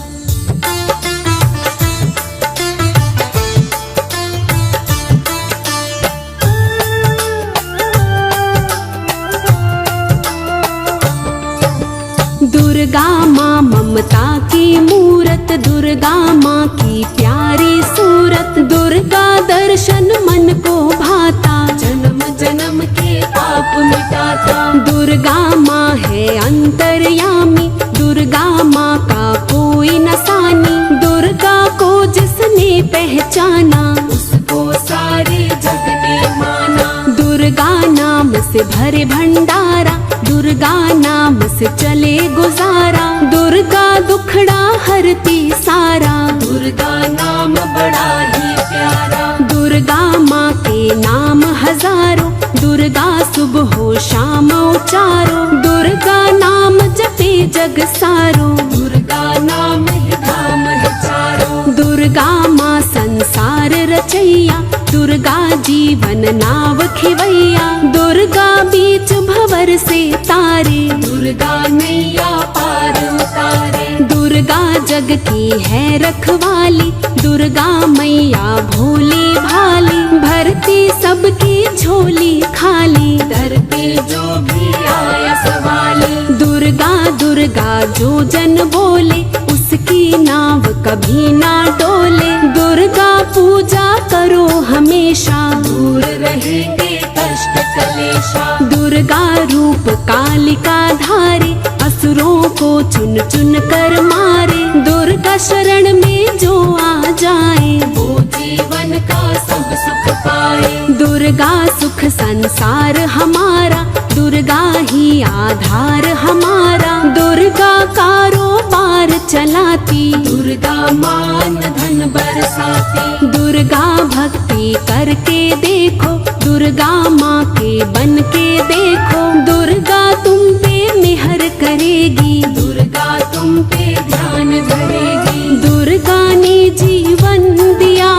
Speaker 1: दुर्गा माँ ममता की मूरत, दुर्गा माँ की प्यारी सूरत, दुर्गा दर्शन मन को भाता,
Speaker 2: जन्म जन्म के पाप मिटाता।
Speaker 1: दुर्गा माँ है अंतर्यामी, दुर्गा माँ का कोई न सानी, दुर्गा को जिसने पहचाना,
Speaker 2: उसको सारे जग ने माना।
Speaker 1: दुर्गा नाम से भरे भंडारा, दुर्गा नाम से चले गुजारा, दुर्गा दुखड़ा हरती सारा,
Speaker 2: दुर्गा नाम बड़ा ही प्यारा।
Speaker 1: दुर्गा माँ के नाम हजारों, दुर्गा सुबह हो शाम उचारो, दुर्गा नाम जपे जग सारो,
Speaker 2: दुर्गा नाम ही धाम है चारों।
Speaker 1: दुर्गा माँ संसार रचैया, दुर्गा जीवन नाव खिवैया, दुर्गा बीच भंवर से तारे,
Speaker 2: दुर्गा नैया पार उतारे।
Speaker 1: दुर्गा जग की है रखवाली, दुर्गा मैया भोली भाली, भरती सबकी झोली खाली,
Speaker 2: दर पे जो भी आया सवाली।
Speaker 1: दुर्गा दुर्गा जो जन बोले, उसकी नाव कभी ना डोले, दुर्गा पूजा करो हमेशा,
Speaker 2: दूर रहेंगे कष्ट कलेशा।
Speaker 1: दुर्गा रूप कालिका धारे, असुरों को चुन चुन कर मारे, दुर्गा शरण में जो आ जाए,
Speaker 2: वो जीवन का सब सुख पाए।
Speaker 1: दुर्गा सुख संसार हमारा, दुर्गा ही आधार हमारा, दुर्गा कारोबार चलाती,
Speaker 2: दुर्गा मान धन बरसाती।
Speaker 1: दुर्गा भक्ति करके देखो, दुर्गा माँ के बन के देखो, दुर्गा तुम पे मेहर करेगी,
Speaker 2: दुर्गा तुम पे ध्यान धरेगी।
Speaker 1: दुर्गा ने जीवन दिया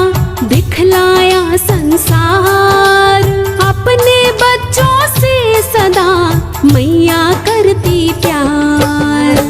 Speaker 1: दिखलाया संसार, अपने बच्चों से सदा मैया करती प्यार।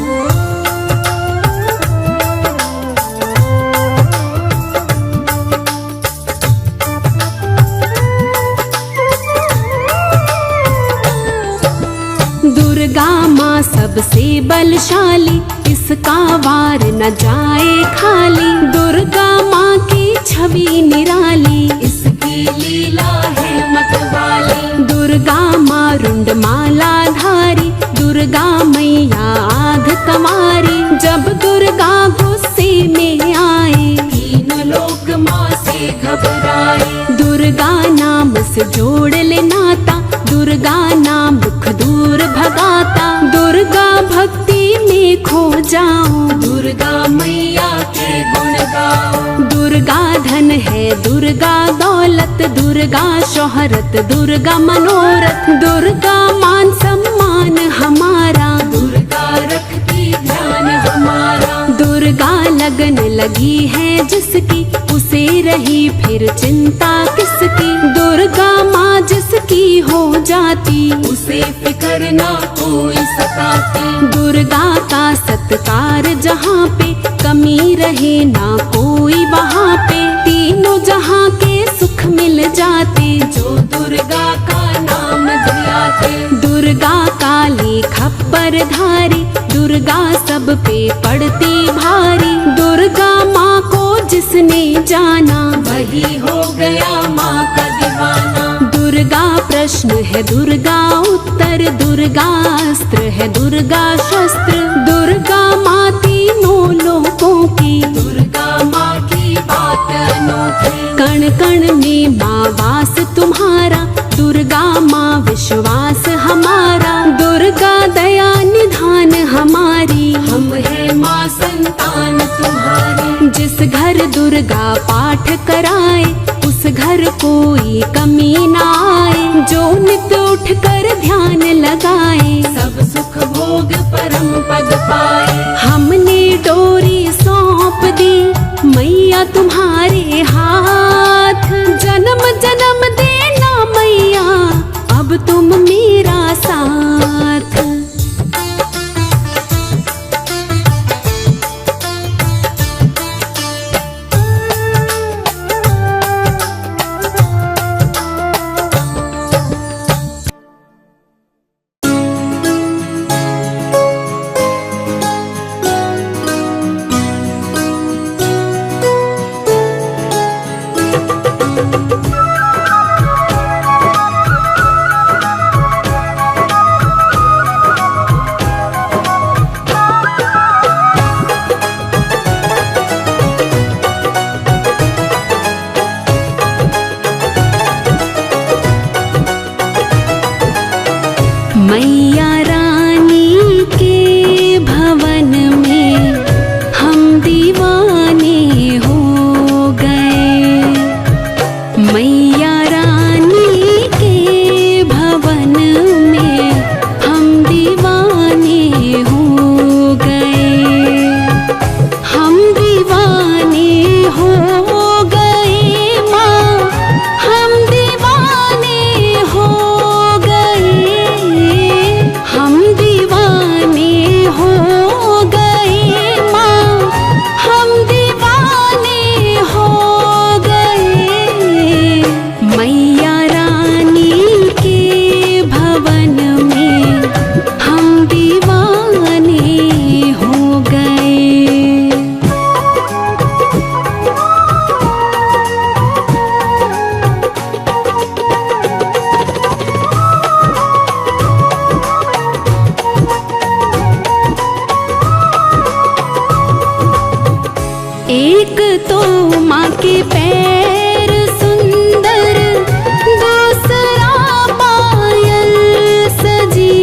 Speaker 1: दुर्गा माँ सबसे बलशाली, इसका वार न जाए खाली, दुर्गा माँ माँ की छवि निराली,
Speaker 2: इसकी लीला है मतवाली।
Speaker 1: दुर्गा माँ रुंड माला धारी, दुर्गा मैया आध कमारी। जब दुर्गा गुस्से में आए,
Speaker 2: तीन लोक माँ से घबराए।
Speaker 1: दुर्गा नाम से जोड़ ले नाता, दुर्गा नाम दुख दूर भगाता। दुर्गा भक्ति में खो जाओ,
Speaker 2: दुर्गा मैया के गुण गाओ।
Speaker 1: दुर्गा धन है दुर्गा दौलत, दुर्गा शोहरत दुर्गा मनोरथ। दुर्गा मान सम्मान हमारा,
Speaker 2: दुर्गा रखती ध्यान हमारा।
Speaker 1: दुर्गा लगन लगी है जिसकी, उसे रही फिर चिंता किसकी। दुर्गा माँ जिसकी हो जाती,
Speaker 2: उसे फिक्र ना कोई सताती।
Speaker 1: दुर्गा का सत्कार जहाँ पे, कमी रहे ना कोई वहाँ पे। तीनों जहाँ के सुख मिल जाते,
Speaker 2: जो दुर्गा का नाम धियाते।
Speaker 1: दुर्गा काली खप्पर धारी, दुर्गा सब पे पड़ती भारी। दुर्गा माँ को जिसने जाना,
Speaker 2: वही हो गया माँ का दीवाना।
Speaker 1: दुर्गा प्रश्न है दुर्गा उत्तर, दुर्गा अस्त्र है दुर्गा शस्त्र। दुर्गा माँ तीनों लोकों की,
Speaker 2: दुर्गा माँ की बात अनोखी।
Speaker 1: कण कण में माँ वास तुम्हारा, दुर्गा माँ विश्वास हमारा। दुर्गा दया निधान हमारी,
Speaker 2: हम है माँ संतान तुम्हारी।
Speaker 1: जिस घर दुर्गा पाठ कराए, उस घर कोई कमी ना आए। जो नित उठ कर ध्यान लगाए,
Speaker 2: सब सुख भोग परम पद पाए।
Speaker 1: हमने डोरी सौंप दी मैया तुम्हारे हाथ। जन्म जन्म देना मैया अब तुम मेरा साथ। मैया रानी के भवन में हम दीवाने हो गए। मैया रानी के भवन में हम दीवाने हो गए। हम दीवाने हो गए माँ, हम दीवाने हो गए। हम दीवाने हो गए माँ, हम दीवाने हो गए। मैया रानी के भवन में हम दीवाने हो गए। एक तो माँ के पैर सुंदर, दूसरा पायल सजी।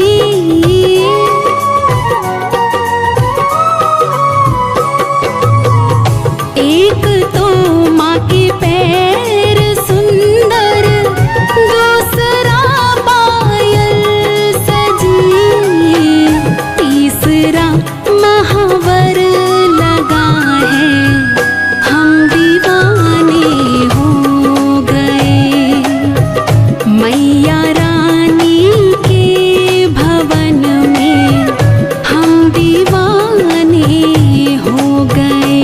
Speaker 1: एक तो माँ के पैर सुंदर, दूसरा पायल सजी। तीसरा महावर लगा है, हम दीवाने हो गए। मैया रानी के भवन में हम दीवाने हो गए।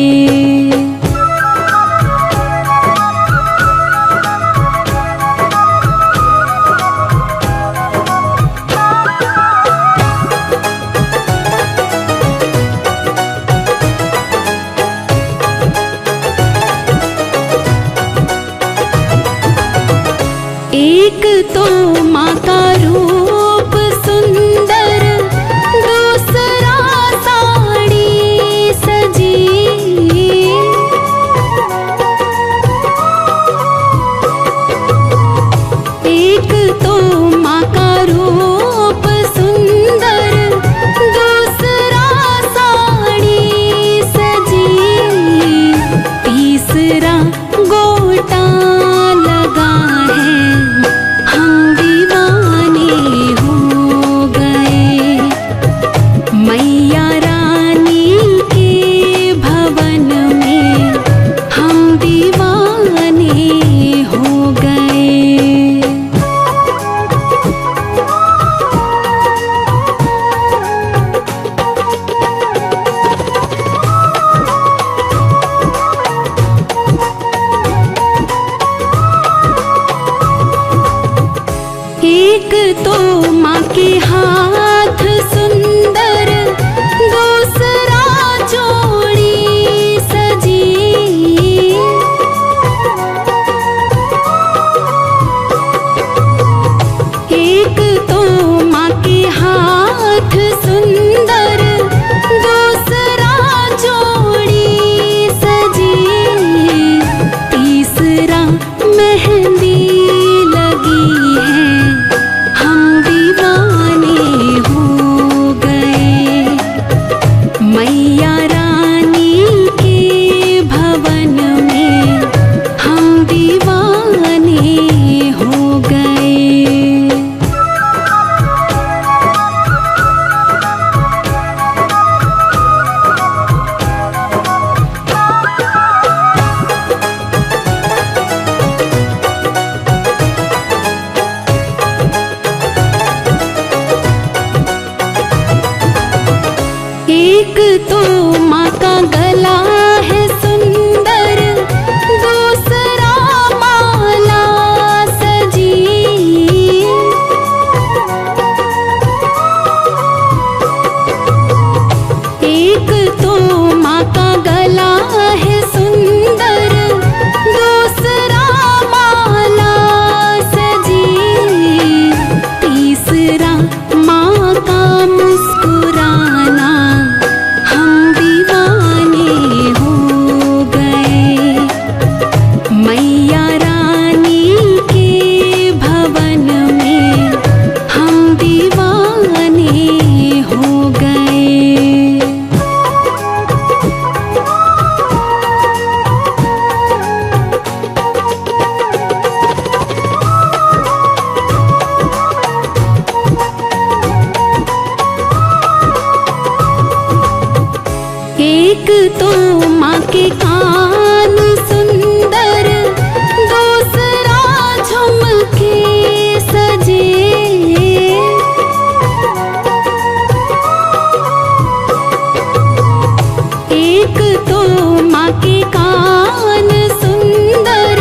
Speaker 1: विवान सुंदर,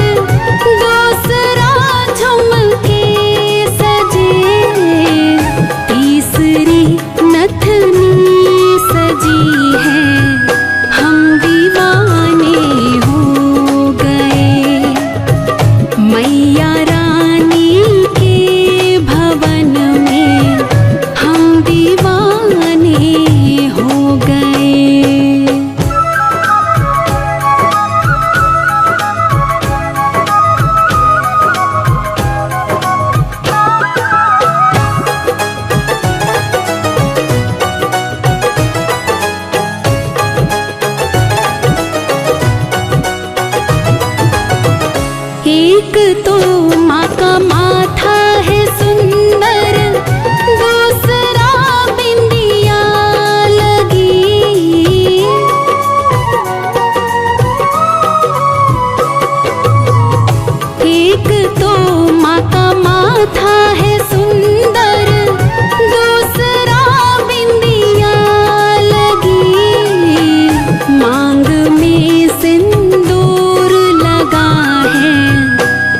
Speaker 1: दूसरा झुमके सजे, तीसरी नथनी सजी है, हम दीवाने हो गए। मैया रानी के भवन में हम दीवाने हो गए। एक तो माँ का माथा है सुंदर, दूसरा बिंदिया लगी। एक तो माँ का माथा है सुंदर, दूसरा बिंदिया लगी। मांग में सिंदूर लगा है,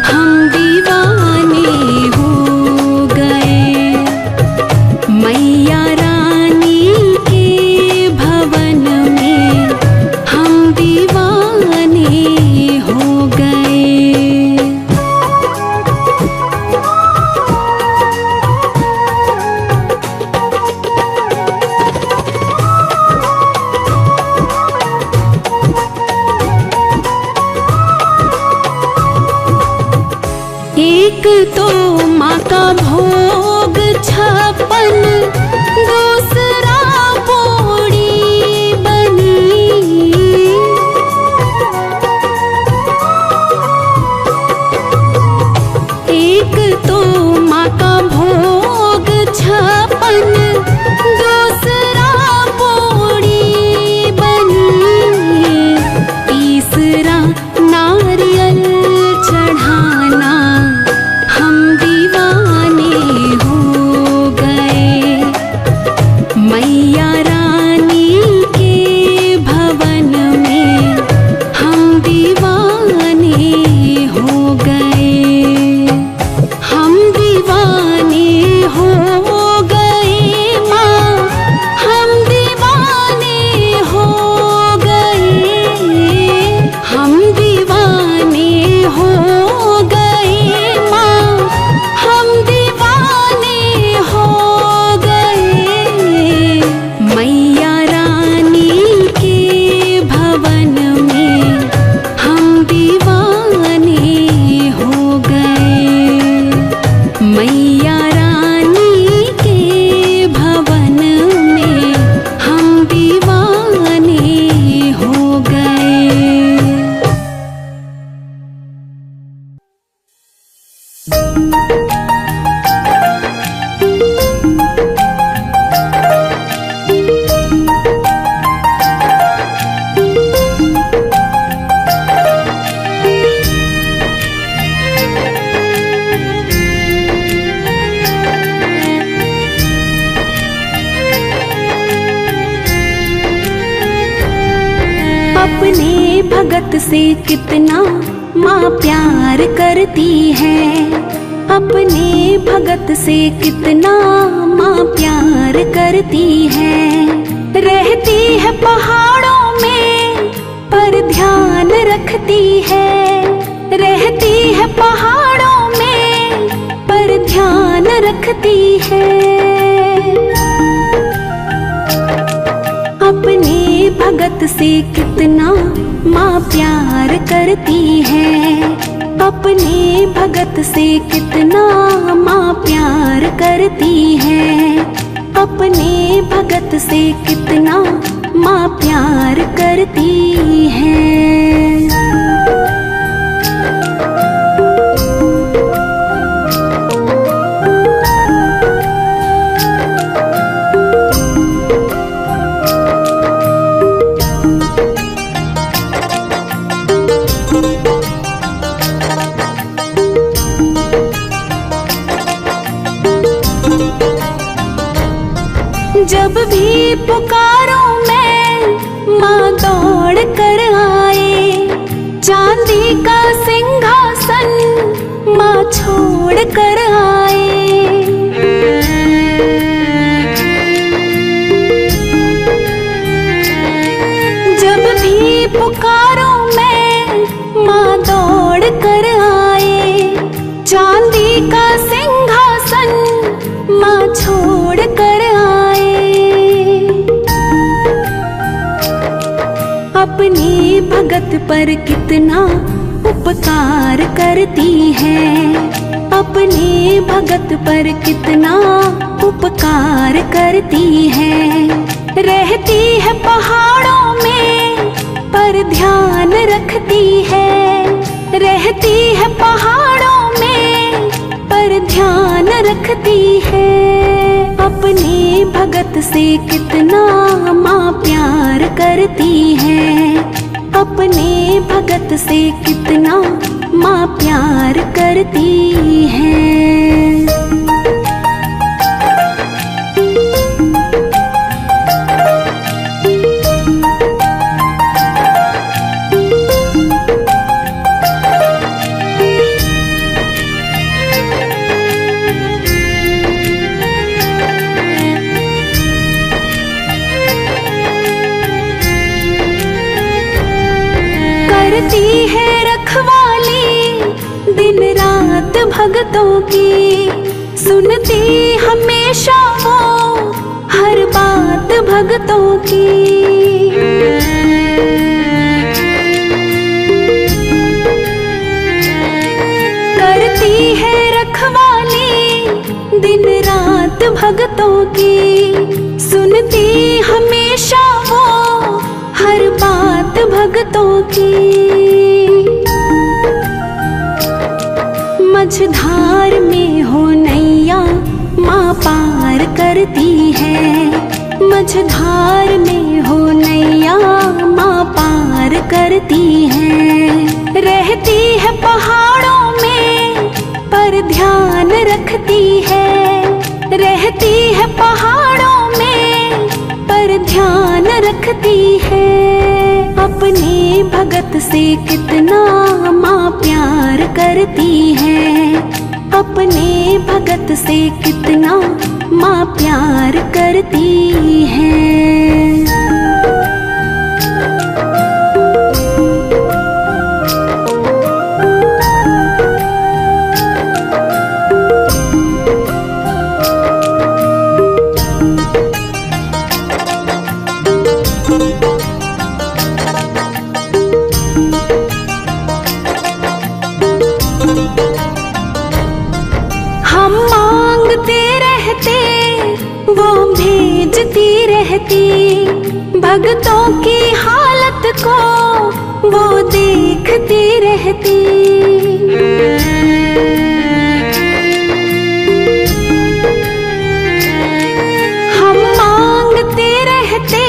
Speaker 1: हम दीवाने हो गए। मैया रानी के भवन में हम दीवाने हो गए। एक तो माँ का भोग 56, दूसरा पोड़ी बनी। एक तो माँ का भोग 56, दूसरा पोड़ी बनी। तीसरा नारियल चढ़ाना, हम दीवाने हो गए। मैया रानी के भवन में हम दीवाने हो गए। हम दीवाने हो गए माँ, हम दीवाने हो गए। हम दीवाने हो गए माँ, हम दीवाने हो गए। मैया रानी के भवन में हम दीवाने हो गए। मैया रानी के भवन में हम दीवाने हो गए। अपने भगत से कितना माँ प्यार करती है, अपने भगत से कितना माँ प्यार करती है। रहती है पहाड़ों में पर ध्यान रखती है, रहती है पहाड़ों में पर ध्यान रखती है। अपने भगत से कितना माँ प्यार करती है, अपने भगत से कितना माँ प्यार करती है। अपने भगत से कितना माँ प्यार करती है। जब भी पुकारो मैं माँ दौड़ कर आए, छोड़ कर आए। जब भी पुकारो मैं माँ दौड़ कर आए। चांदी का सिंहासन माँ छोड़ कर आए। अपने भगत पर कितना उपकार करती है। अपने भगत पर कितना उपकार करती है। रहती है पहाड़ों में पर ध्यान रखती है। रहती है पहाड़ों में पर ध्यान रखती है। अपने भगत से कितना माँ प्यार करती है। अपने भगत से कितना माँ प्यार करती है। करती है रखवाली दिन रात भगतों की। सुनती हमेशा वो हर बात भगतों की। करती है रखवाली दिन रात भगतों की। सुनती हमेशा वो हर बात भगतों की। मझधार में हो नैया माँ पार करती है। मझधार में हो नैया माँ पार करती है। रहती है पहाड़ों में पर ध्यान रखती है। रहती है पहाड़ों में पर ध्यान रखती है। अपने भगत से कितना माँ प्यार करती है। अपने भगत से कितना माँ प्यार करती है। हम मांगते रहते वो भेजती रहती। भगतों की हालत को वो देखती रहती। हम मांगते रहते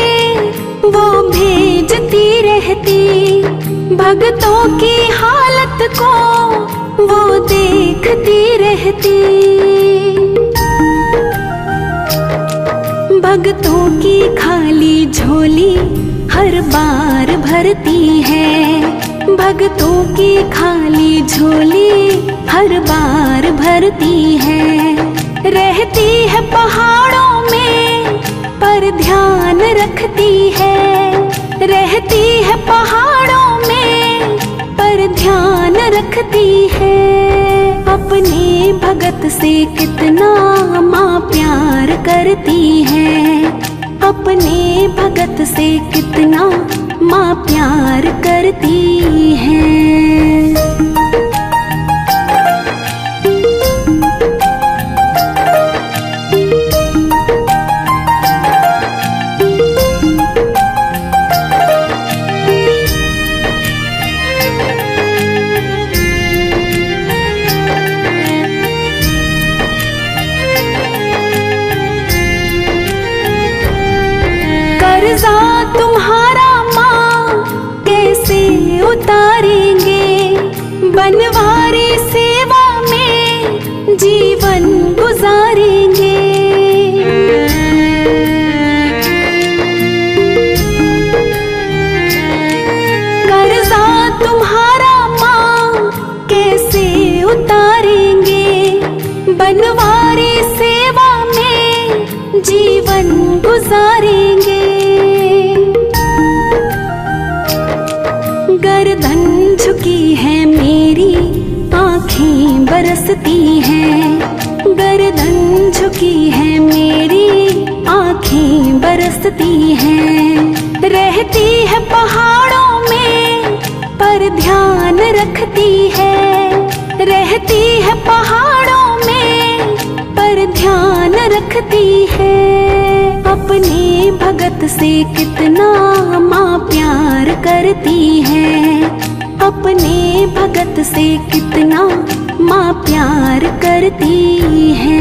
Speaker 1: वो भेजती रहती। भगतों की हालत को वो देखती रहती। भगतों की खाली झोली हर बार भरती है। भगतों की खाली झोली हर बार भरती है। रहती है पहाड़ों में पर ध्यान रखती है। रहती है पहाड़ों में पर ध्यान रखती है। अपने भगत से कितना माँ प्यार करती है। अपने भगत से कितना माँ प्यार करती है। कर्जा तुम्हारा माँ कैसे उतारेंगे। बनवारी सेवा में जीवन गुजारेंगे। कर्जा तुम्हारा माँ कैसे उतारेंगे। जीवन गुजारेंगे। गर्दन झुकी है मेरी, आँखें बरसती हैं। गर्दन झुकी है मेरी, आँखें बरसती हैं। रहती है पहाड़ों में पर ध्यान रखती है। रहती है पहाड़ों में पर ध्यान रखती है। अपने भगत से कितना माँ प्यार करती है। अपने भगत से कितना माँ प्यार करती है।